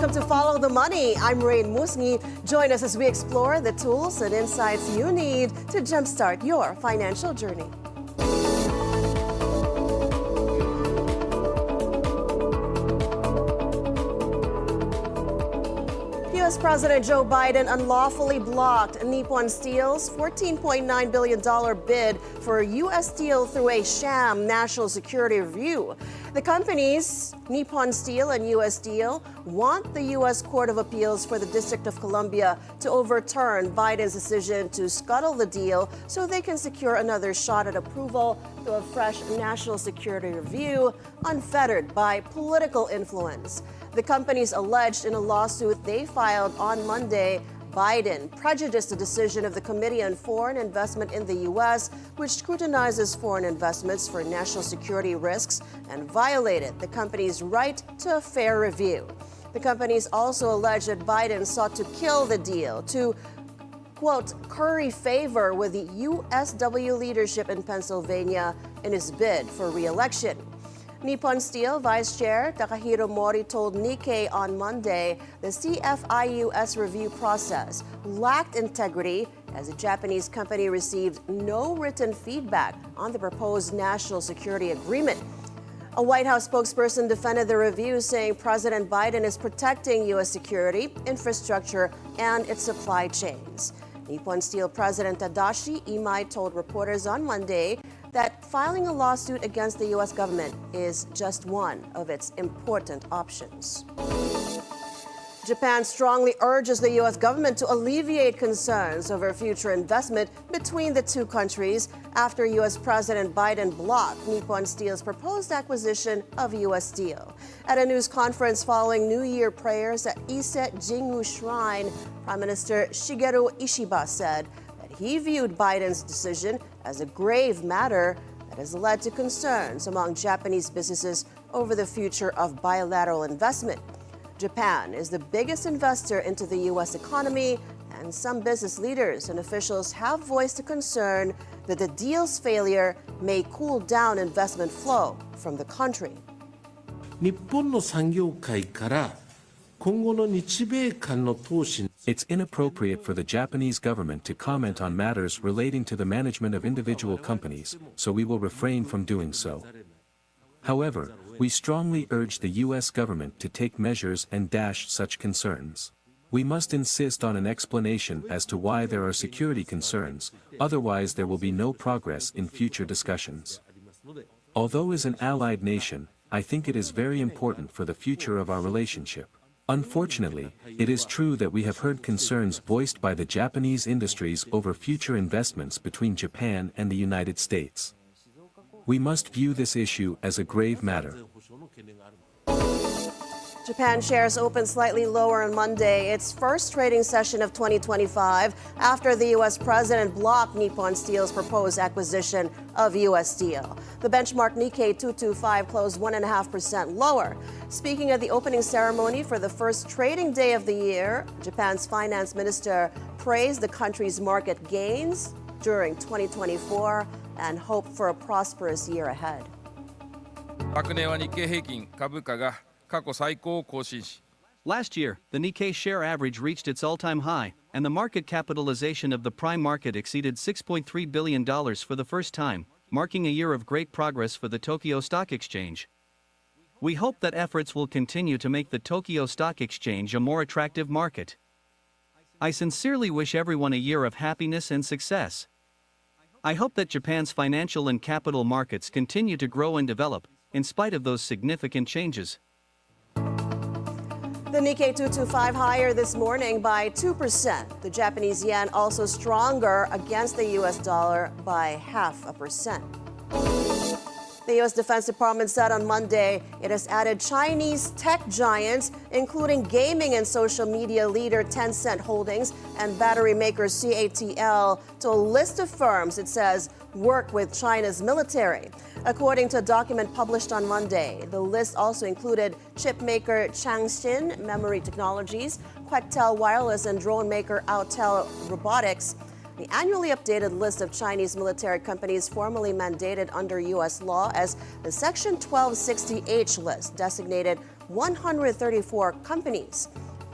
Welcome to Follow the Money. I'm Raine Musñgi. Join us as we explore the tools and insights you need to jumpstart your financial journey. U.S. President Joe Biden unlawfully blocked Nippon Steel's $14.9 billion bid for U.S. Steel through a sham national security review. The companies, Nippon Steel and U.S. Steel, want the U.S. Court of Appeals for the District of Columbia to overturn Biden's decision to scuttle the deal so they can secure another shot at approval through a fresh national security review unfettered by political influence. The companies alleged in a lawsuit they filed on Monday Biden prejudiced the decision of the Committee on Foreign Investment in the U.S., which scrutinizes foreign investments for national security risks, and violated the company's right to a fair review. The companies also alleged that Biden sought to kill the deal to, quote, curry favor with the USW leadership in Pennsylvania in his bid for re-election. Nippon Steel Vice Chair Takahiro Mori told Nikkei on Monday the CFIUS review process lacked integrity as the Japanese company received no written feedback on the proposed national security agreement. A White House spokesperson defended the review, saying President Biden is protecting U.S. security, infrastructure, and its supply chains. Nippon Steel President Tadashi Imai told reporters on Monday that filing a lawsuit against the U.S. government is just one of its important options. Japan strongly urges the U.S. government to alleviate concerns over future investment between the two countries after U.S. President Biden blocked Nippon Steel's proposed acquisition of U.S. Steel. At a news conference following New Year prayers at Ise Jingu Shrine, Prime Minister Shigeru Ishiba said that he viewed Biden's decision as a grave matter that has led to concerns among Japanese businesses over the future of bilateral investment. Japan is the biggest investor into the U.S. economy, and some business leaders and officials have voiced a concern that the deal's failure may cool down investment flow from the country. 日本の産業界から今後の日米間の投資 It's inappropriate for the Japanese government to comment on matters relating to the management of individual companies, so we will refrain from doing so. However, we strongly urge the U.S. government to take measures and dash such concerns. We must insist on an explanation as to why there are security concerns, otherwise there will be no progress in future discussions. Although as an allied nation, I think it is very important for the future of our relationship. Unfortunately, it is true that we have heard concerns voiced by the Japanese industries over future investments between Japan and the United States. We must view this issue as a grave matter. Japan shares opened slightly lower on Monday, its first trading session of 2025, after the U.S. president blocked Nippon Steel's proposed acquisition of U.S. Steel. The benchmark Nikkei 225 closed 1.5% lower. Speaking at the opening ceremony for the first trading day of the year, Japan's finance minister praised the country's market gains during 2024 and hoped for a prosperous year ahead. 昨年は日経平均株価が過去最高を更新し Last year, the Nikkei share average reached its all-time high, and the market capitalization of the prime market exceeded $6.3 billion for the first time, marking a year of great progress for the Tokyo Stock Exchange. We hope that efforts will continue to make the Tokyo Stock Exchange a more attractive market. I sincerely wish everyone a year of happiness and success. I hope that Japan's financial and capital markets continue to grow and develop, in spite of those significant changes. The Nikkei 225 higher this morning by 2%. The Japanese yen also stronger against the U.S. dollar by 0.5%. The U.S. Defense Department said on Monday it has added Chinese tech giants, including gaming and social media leader Tencent Holdings and battery maker CATL, to a list of firms it says work with China's military. According to a document published on Monday, the list also included chip maker Changshin Memory Technologies, Quectel Wireless, and drone maker Autel Robotics. the annually updated list of Chinese military companies formerly mandated under U.S. law as the Section 1260H list designated 134 companies.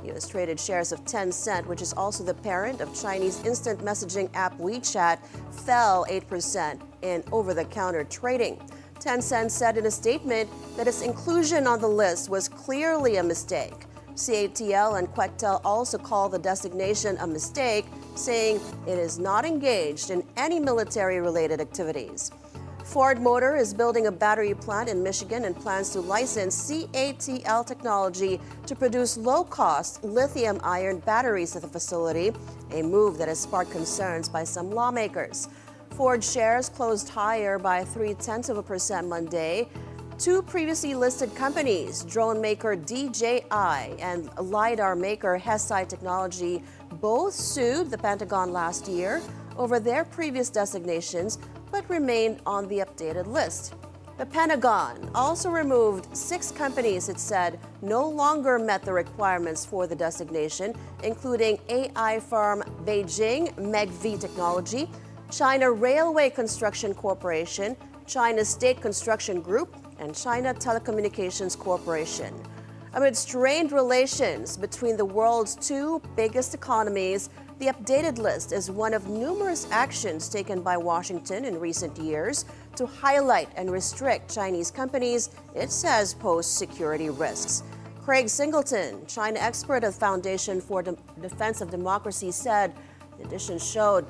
U.S.-traded shares of Tencent, which is also the parent of Chinese instant messaging app WeChat, fell 8% in over-the-counter trading. Tencent said in a statement that its inclusion on the list was clearly a mistake. CATL and Quectel also called the designation a mistake, saying it is not engaged in any military-related activities. Ford Motor is building a battery plant in Michigan and plans to license CATL technology to produce low-cost lithium-ion batteries at the facility, a move that has sparked concerns by some lawmakers. Ford shares closed higher by 0.3% Monday. Two previously listed companies, drone maker DJI and LiDAR maker Hesai Technology, both sued the Pentagon last year over their previous designations, but remained on the updated list. The Pentagon also removed 6 companies it said no longer met the requirements for the designation, including AI firm Beijing MEGV Technology, China Railway Construction Corporation, China State Construction Group, and China Telecommunications Corporation. Amid strained relations between the world's 2 biggest economies, the updated list is one of numerous actions taken by Washington in recent years to highlight and restrict Chinese companies it says pose security risks. Craig Singleton, China expert of Foundation for Defense of Democracy, said the addition showed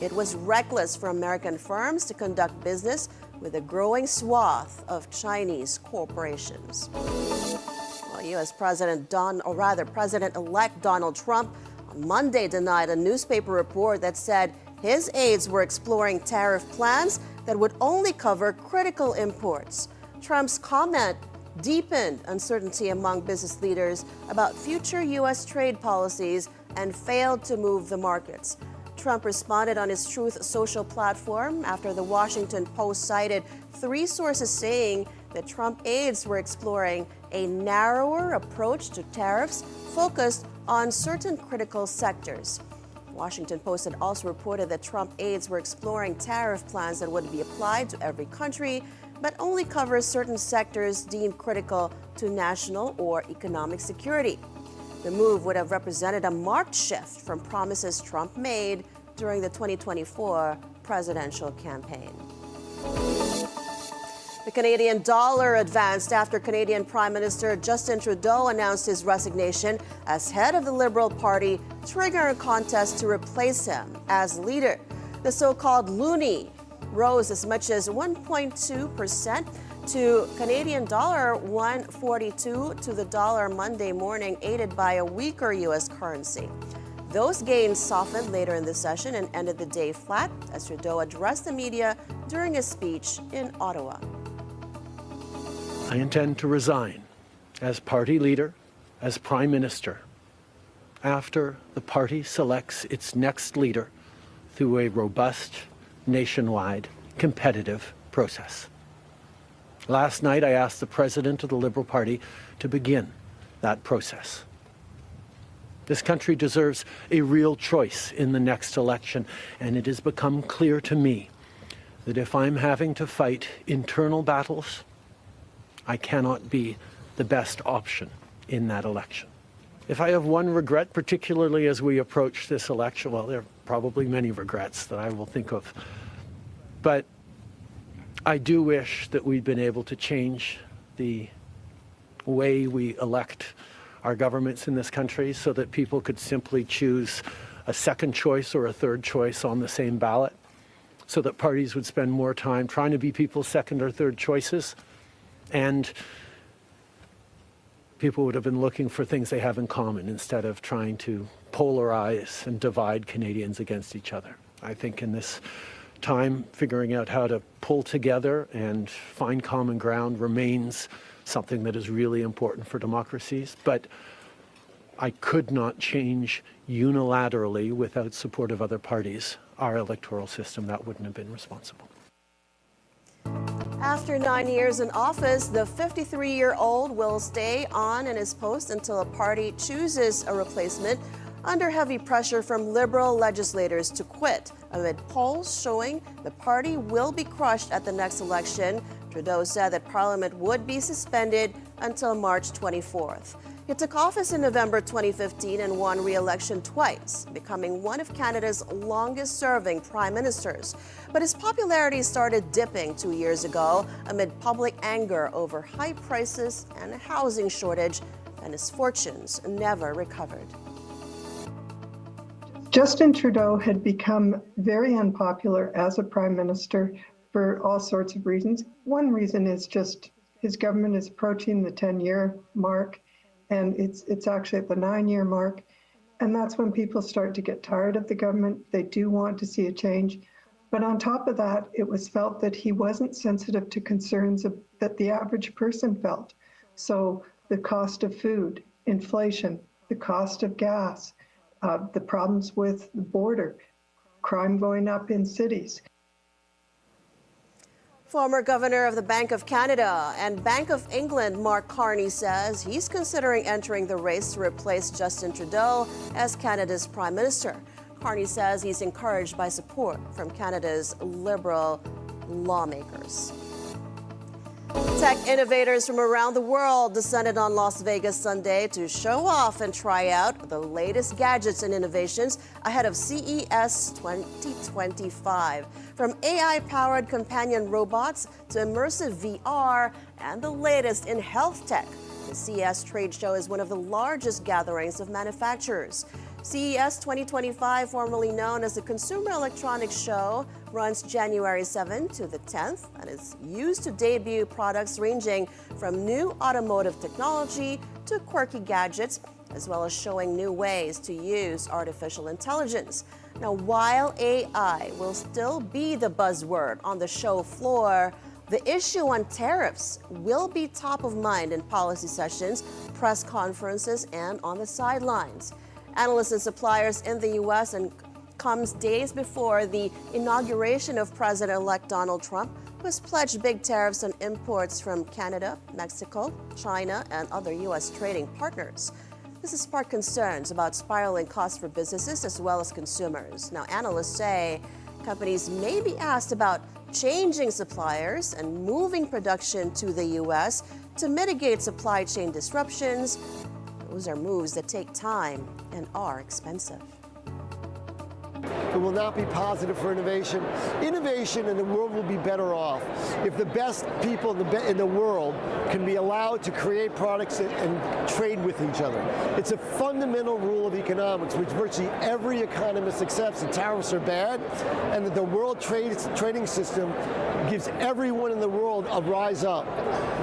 it was reckless for American firms to conduct business with a growing swath of Chinese corporations. Well, U.S. President-elect Donald Trump on Monday denied a newspaper report that said his aides were exploring tariff plans that would only cover critical imports. Trump's comment deepened uncertainty among business leaders about future U.S. trade policies and failed to move the markets. Trump responded on his Truth Social platform after the Washington Post cited 3 sources saying that Trump aides were exploring a narrower approach to tariffs focused on certain critical sectors. Washington Post had also reported that Trump aides were exploring tariff plans that would be applied to every country, but only cover certain sectors deemed critical to national or economic security. The move would have represented a marked shift from promises Trump made during the 2024 presidential campaign. The Canadian dollar advanced after Canadian Prime Minister Justin Trudeau announced his resignation as head of the Liberal Party, triggering a contest to replace him as leader. The so-called loonie rose as much as 1.2% to Canadian dollar 142 to the dollar Monday morning, aided by a weaker U.S. currency. Those gains softened later in the session and ended the day flat as Trudeau addressed the media during a speech in Ottawa. I intend to resign as party leader, as Prime Minister, after the party selects its next leader through a robust, nationwide, competitive process. Last night, I asked the President of the Liberal Party to begin that process. This country deserves a real choice in the next election, and it has become clear to me that if I'm having to fight internal battles, I cannot be the best option in that election. If I have one regret, particularly as we approach this election, well, there are probably many regrets that I will think of, but I do wish that we'd been able to change the way we elect our governments in this country so that people could simply choose a second choice or a third choice on the same ballot, so that parties would spend more time trying to be people's second or third choices, and people would have been looking for things they have in common instead of trying to polarize and divide Canadians against each other. I think in this time, figuring out how to pull together and find common ground remains something that is really important for democracies, but I could not change unilaterally without support of other parties our electoral system. That wouldn't have been responsible. After 9 years in office, the 53-year-old will stay on in his post until a party chooses a replacement. under heavy pressure from Liberal legislators to quit, amid polls showing the party will be crushed at the next election. Trudeau said that Parliament would be suspended until March 24th. He took office in November 2015 and won re-election twice, becoming one of Canada's longest-serving prime ministers. But his popularity started dipping 2 years ago amid public anger over high prices and a housing shortage, and his fortunes never recovered. Justin Trudeau had become very unpopular as a prime minister for all sorts of reasons. One reason is just his government is approaching the 10-year mark, and it's actually at the 9-year mark. And that's when people start to get tired of the government. They do want to see a change. But on top of that, it was felt that he wasn't sensitive to concerns that the average person felt. So the cost of food, inflation, the cost of gas, the problems with the border, crime going up in cities. Former Governor of the Bank of Canada and Bank of England, Mark Carney, says he's considering entering the race to replace Justin Trudeau as Canada's Prime Minister. Carney says he's encouraged by support from Canada's Liberal lawmakers. Tech innovators from around the world descended on Las Vegas Sunday to show off and try out the latest gadgets and innovations ahead of CES 2025. From AI-powered companion robots to immersive VR and the latest in health tech, the CES trade show is one of the largest gatherings of manufacturers. CES 2025, formerly known as the Consumer Electronics Show, runs January 7 to the 10th and is used to debut products ranging from new automotive technology to quirky gadgets, as well as showing new ways to use artificial intelligence. Now, while AI will still be the buzzword on the show floor, the issue on tariffs will be top of mind in policy sessions, press conferences, and on the sidelines. Analysts and suppliers in the U.S. and comes days before the inauguration of President-elect Donald Trump, who has pledged big tariffs on imports from Canada, Mexico, China, and other U.S. trading partners. This has sparked concerns about spiraling costs for businesses as well as consumers. Now, analysts say companies may be asked about changing suppliers and moving production to the U.S. to mitigate supply chain disruptions. Those are moves that take time and are expensive. It will not be positive for innovation. Innovation in the world will be better off if the best people in the world can be allowed to create products and trade with each other. It's a fundamental rule of economics, which virtually every economist accepts that tariffs are bad, and that the world trading system gives everyone in the world a rise up.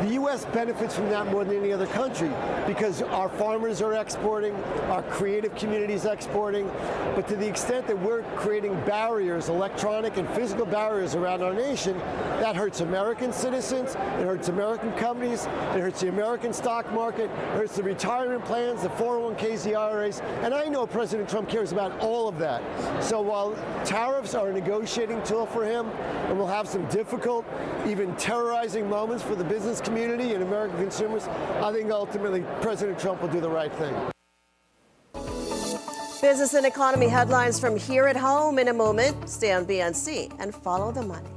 The U.S. benefits from that more than any other country because our farmers are exporting, our creative community is exporting, but to the extent that we're creating barriers, electronic and physical barriers around our nation, that hurts American citizens, it hurts American companies, it hurts the American stock market, it hurts the retirement plans, the 401ks, the IRAs, and I know President Trump cares about all of that. So while tariffs are a negotiating tool for him, and we'll have some difficult, even terrorizing moments for the business community and American consumers, I think ultimately President Trump will do the right thing. Business and economy headlines from here at home in a moment. Stay on BNC and follow the money.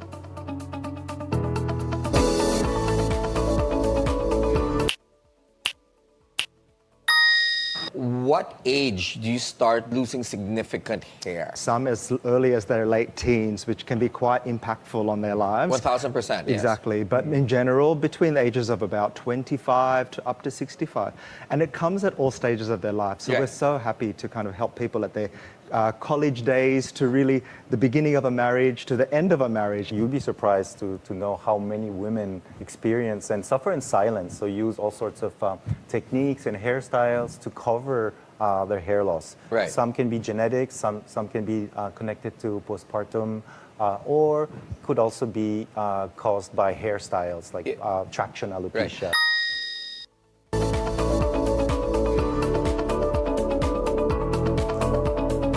What age do you start losing significant hair? Some as early as their late teens, which can be quite impactful on their lives. 1,000%, yes. Exactly, but in general, between the ages of about 25 to up to 65. And it comes at all stages of their life. So we're so happy to kind of help people at their college days to really the beginning of a marriage to the end of a marriage. You'd be surprised to know how many women experience and suffer in silence, so use all sorts of techniques and hairstyles to cover their hair loss. Right. Some can be genetic, some can be connected to postpartum, or could also be caused by hairstyles like traction alopecia. Right.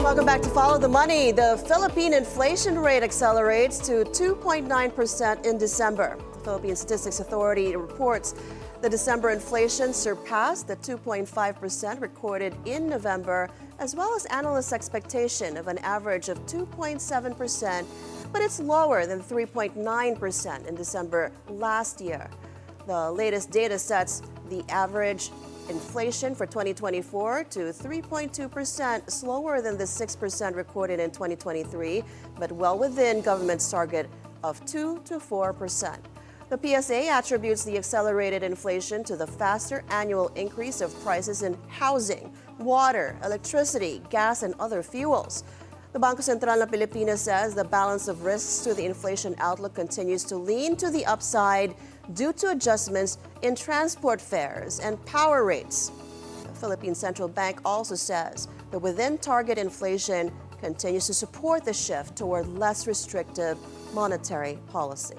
Welcome back to Follow the Money. The Philippine inflation rate accelerates to 2.9% in December. The Philippine Statistics Authority reports The December inflation surpassed the 2.5% recorded in November, as well as analysts' expectation of an average of 2.7%, but it's lower than 3.9% in December last year. The latest data sets the average inflation for 2024 to 3.2%, slower than the 6% recorded in 2023, but well within government's target of 2 to 4%. The PSA attributes the accelerated inflation to the faster annual increase of prices in housing, water, electricity, gas, and other fuels. The Bangko Sentral ng Pilipinas says the balance of risks to the inflation outlook continues to lean to the upside due to adjustments in transport fares and power rates. The Philippine Central Bank also says the within-target inflation continues to support the shift toward less restrictive monetary policy.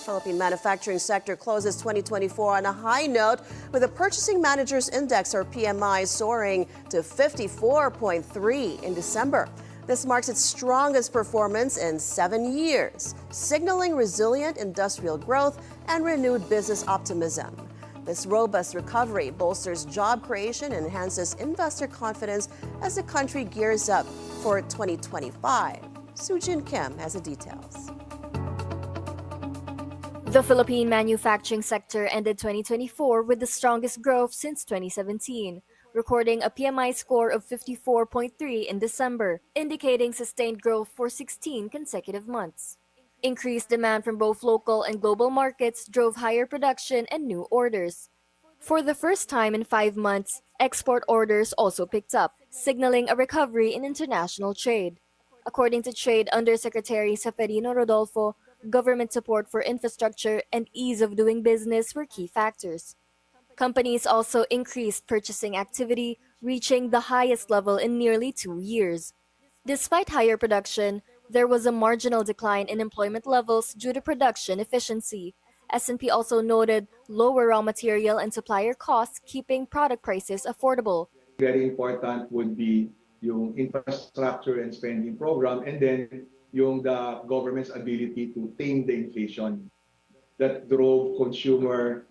Philippine manufacturing sector closes 2024 on a high note, with the Purchasing Managers Index, or PMI, soaring to 54.3 in December. This marks its strongest performance in 7 years, signaling resilient industrial growth and renewed business optimism. This robust recovery bolsters job creation and enhances investor confidence as the country gears up for 2025. Sujin Kim has the details. The Philippine manufacturing sector ended 2024 with the strongest growth since 2017, recording a PMI score of 54.3 in December, indicating sustained growth for 16 consecutive months. Increased demand from both local and global markets drove higher production and new orders. For the first time in 5 months, export orders also picked up, signaling a recovery in international trade. According to Trade Undersecretary Seferino Rodolfo, government support for infrastructure and ease of doing business were key factors. Companies also increased purchasing activity, reaching the highest level in nearly 2 years. Despite higher production, there was a marginal decline in employment levels due to production efficiency. S&P also noted lower raw material and supplier costs, keeping product prices affordable. Very important would be yung infrastructure and spending program, and then yung the government's ability to tame the inflation that drove consumer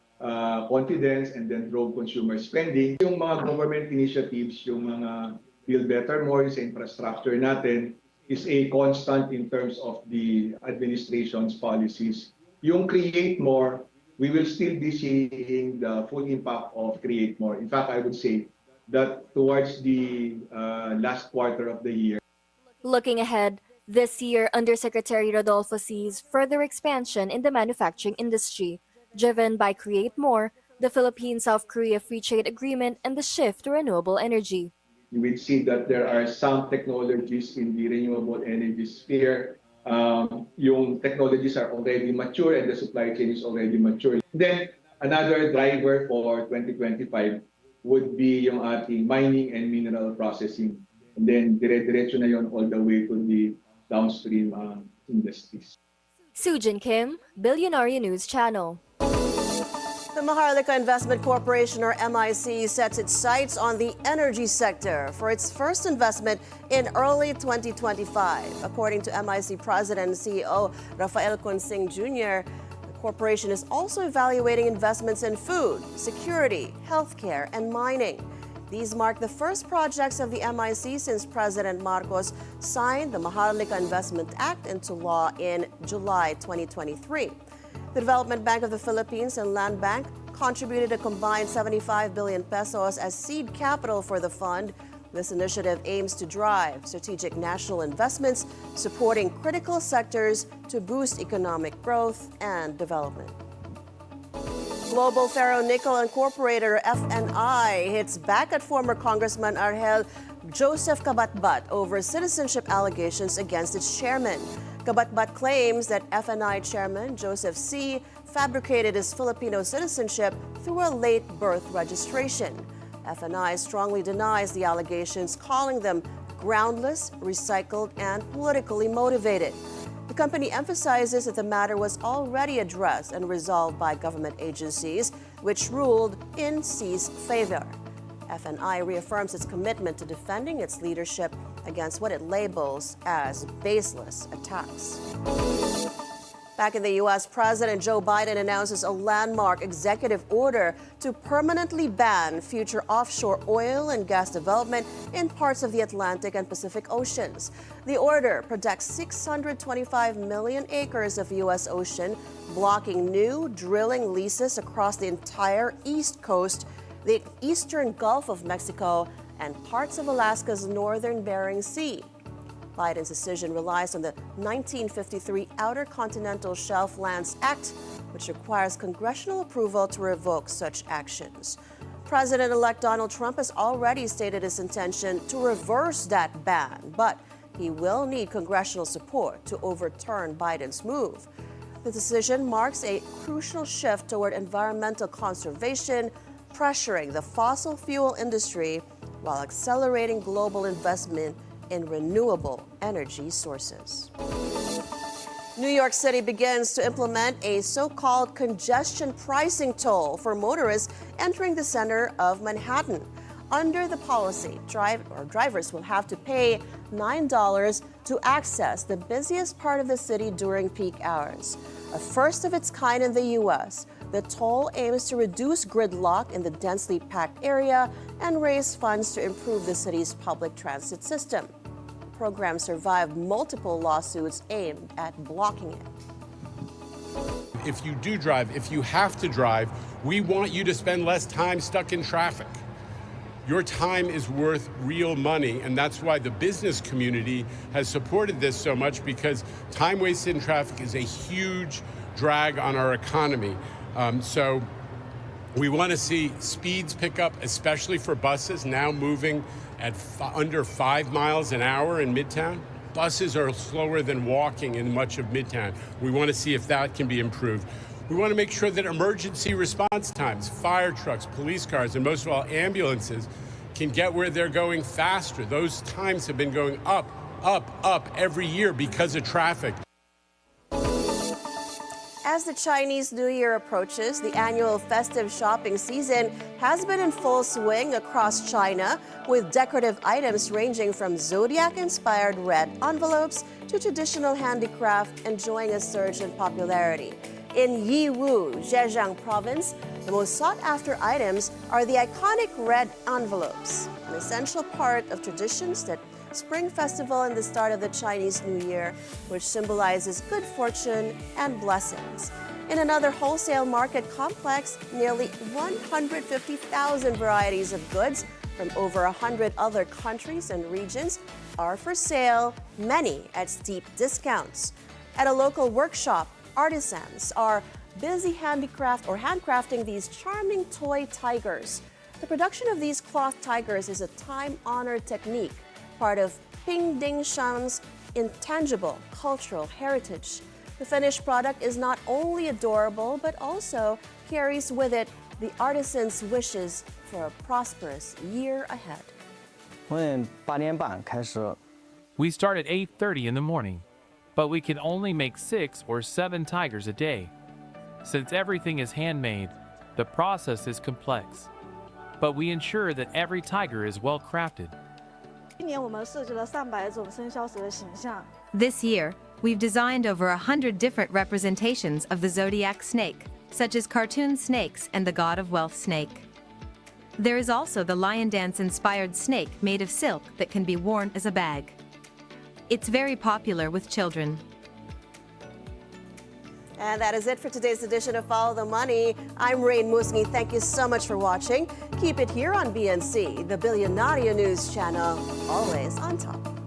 confidence and then drove consumer spending. Yung mga government initiatives, yung mga Build Better More sa infrastructure natin is a constant in terms of the administration's policies. Yung Create More, we will still be seeing the full impact of Create More. In fact, I would say that towards the last quarter of the year. Looking ahead, this year, Undersecretary Rodolfo sees further expansion in the manufacturing industry, driven by Create More, the Philippine-South Korea Free Trade Agreement, and the shift to renewable energy. You will see that there are some technologies in the renewable energy sphere. Yung technologies are already mature and the supply chain is already mature. Then, another driver for 2025 would be yung ating mining and mineral processing. And then, dire-diretso na yun all the way to the downstream industries. Sujin Kim, Bilyonaryo News Channel. The Mahara Investment Corporation, or MIC, sets its sights on the energy sector for its first investment in early 2025. According to MIC President and CEO Rafael Consing Jr., the corporation is also evaluating investments in food, security, healthcare, and mining. These mark the first projects of the MIC since President Marcos signed the Mahara Investment Act into law in July 2023. The Development Bank of the Philippines and Land Bank contributed a combined 75 billion pesos as seed capital for the fund. This initiative aims to drive strategic national investments, supporting critical sectors to boost economic growth and development. Global Ferro-Nickel Incorporator, FNI, hits back at former Congressman Argel Joseph Cabatbat over citizenship allegations against its chairman. Cabatbat claims that FNI chairman Joseph C. fabricated his Filipino citizenship through a late birth registration. FNI strongly denies the allegations, calling them groundless, recycled, and politically motivated. The company emphasizes that the matter was already addressed and resolved by government agencies, which ruled in C's favor. FNI reaffirms its commitment to defending its leadership against what it labels as baseless attacks. Back in the U.S., President Joe Biden announces a landmark executive order to permanently ban future offshore oil and gas development in parts of the Atlantic and Pacific Oceans. The order protects 625 million acres of U.S. ocean, blocking new drilling leases across the entire East Coast, the eastern Gulf of Mexico, and parts of Alaska's northern Bering Sea. Biden's decision relies on the 1953 Outer Continental Shelf Lands Act, which requires congressional approval to revoke such actions. President-elect Donald Trump has already stated his intention to reverse that ban, but he will need congressional support to overturn Biden's move. The decision marks a crucial shift toward environmental conservation, pressuring the fossil fuel industry while accelerating global investment in renewable energy sources. New York City begins to implement a so-called congestion pricing toll for motorists entering the center of Manhattan. Under the policy, drivers will have to pay $9 to access the busiest part of the city during peak hours. A first of its kind in the U.S., the toll aims to reduce gridlock in the densely packed area and raise funds to improve the city's public transit system. The program survived multiple lawsuits aimed at blocking it. If you do drive, if you have to drive, we want you to spend less time stuck in traffic. Your time is worth real money, and that's why the business community has supported this so much, because time wasted in traffic is a huge drag on our economy. So we want to see speeds pick up, especially for buses now moving at under 5 miles an hour in Midtown. Buses are slower than walking in much of Midtown. We want to see if that can be improved. We want to make sure that emergency response times, fire trucks, police cars, and most of all ambulances can get where they're going faster. Those times have been going up every year because of traffic. As the Chinese New Year approaches, the annual festive shopping season has been in full swing across China, with decorative items ranging from zodiac-inspired red envelopes to traditional handicraft enjoying a surge in popularity. In Yiwu, Zhejiang province, the most sought-after items are the iconic red envelopes, an essential part of traditions that Spring Festival and the start of the Chinese New Year, which symbolizes good fortune and blessings. In another wholesale market complex, nearly 150,000 varieties of goods from over 100 other countries and regions are for sale, many at steep discounts. At a local workshop, artisans are busy handcrafting these charming toy tigers. The production of these cloth tigers is a time-honored technique, part of Pingdingshan's intangible cultural heritage. The finished product is not only adorable, but also carries with it the artisan's wishes for a prosperous year ahead. We start at 8:30 in the morning, but we can only make 6 or 7 tigers a day. Since everything is handmade, the process is complex, but we ensure that every tiger is well crafted. This year, we've designed over 100 different representations of the zodiac snake, such as cartoon snakes and the God of Wealth snake. There is also the lion dance-inspired snake made of silk that can be worn as a bag. It's very popular with children. And that is it for today's edition of Follow the Money. I'm Raine Musñgi. Thank you so much for watching. Keep it here on BNC, the Bilyonaryo News Channel, always on top.